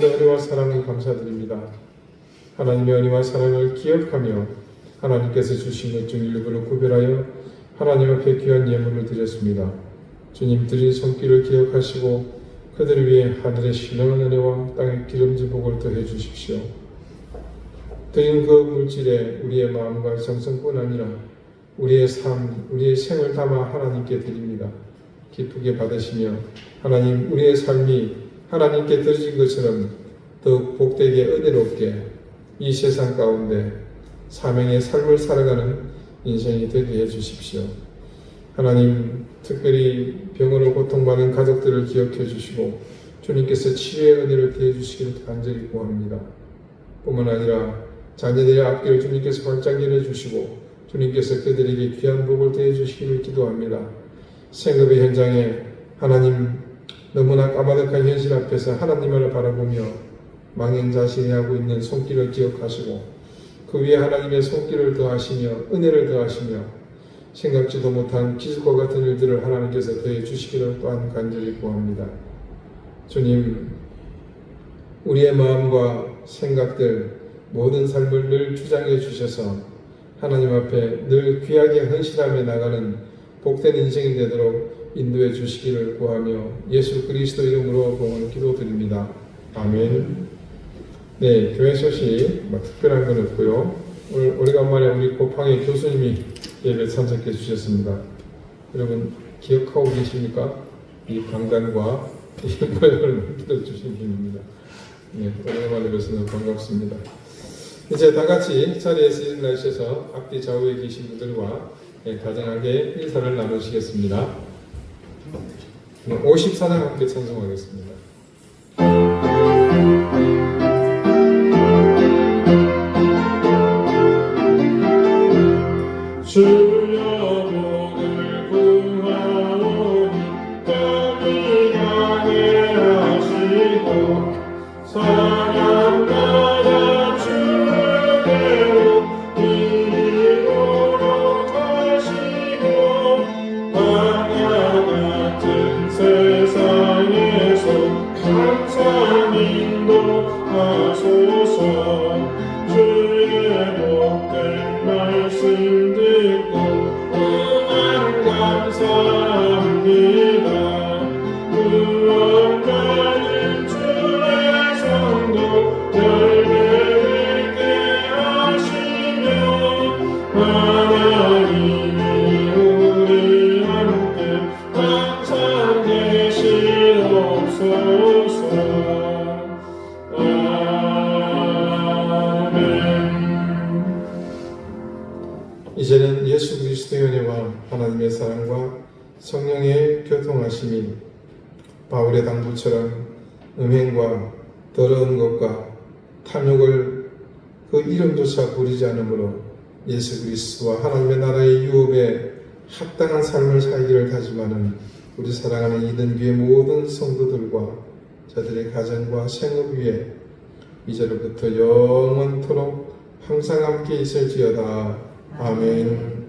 모든 은혜와 사랑을 감사드립니다. 하나님의 은혜와 사랑을 기억하며 하나님께서 주신 것 중 일부를 구별하여 하나님 앞에 귀한 예물을 드렸습니다. 주님 드린 손길을 기억하시고 그들을 위해 하늘의 신령한 은혜와 땅의 기름진 복을 더해 주십시오. 드린 그 물질에 우리의 마음과 정성뿐 아니라 우리의 삶, 우리의 생을 담아 하나님께 드립니다. 기쁘게 받으시며 하나님 우리의 삶이 하나님께 드려진 것처럼 더욱 복되게 은혜롭게 이 세상 가운데 사명의 삶을 살아가는 인생이 되게 해주십시오. 하나님 특별히 병으로 고통받는 가족들을 기억해 주시고 주님께서 치유의 은혜를 더해 주시기를 간절히 구합니다. 뿐만 아니라 자녀들의 앞길을 주님께서 활짝 열어주시고 주님께서 그들에게 귀한 복을 더해 주시기를 기도합니다. 생업의 현장에 하나님 너무나 까마득한 현실 앞에서 하나님을 바라보며 망연자실해하고 있는 손길을 기억하시고 그 위에 하나님의 손길을 더하시며 은혜를 더하시며 생각지도 못한 기적과 같은 일들을 하나님께서 더해 주시기를 또한 간절히 구합니다. 주님, 우리의 마음과 생각들 모든 삶을 늘 주장해 주셔서 하나님 앞에 늘 귀하게 헌신하며 나가는 복된 인생이 되도록 인도해 주시기를 구하며 예수 그리스도 이름으로 공헌 기도드립니다. 아멘. 네, 교회 소식 특별한 건 없고요. 오늘 오래간만에 우리 고팡의 교수님이 예배 참석해 주셨습니다. 여러분 기억하고 계십니까? 이 강단과 이 모양을 만들어 주신 분입니다. 네, 오래간만에 뵈서 반갑습니다. 이제 다 같이 자리에서 일어나셔서 앞뒤 좌우에 계신 분들과 다정하게 인사를 나누시겠습니다. 54장 함께 찬송하겠습니다. 주여 복을 구하오니 떡이 향해 하시고 사냥마다 주를 배우 이리로 가시고 광야 같은 세상에서 항상 인도하소서. 주의 복된 말씀 듣고 응원 감사합니다. 구원받은 주의 성도 열매 맺게 하시며 하나님이 우리 함께 항상 계시옵소서. 이제는 예수 그리스도의 은혜와 하나님의 사랑과 성령의 교통하심이 바울의 당부처럼 음행과 더러운 것과 탐욕을 그 이름조차 부리지 않으므로 예수 그리스도와 하나님의 나라의 유업에 합당한 삶을 살기를 다짐하는 우리 사랑하는 이든교회 모든 성도들과 저들의 가정과 생업 위에 이제로부터 영원토록 항상 함께 있을지어다. 아멘.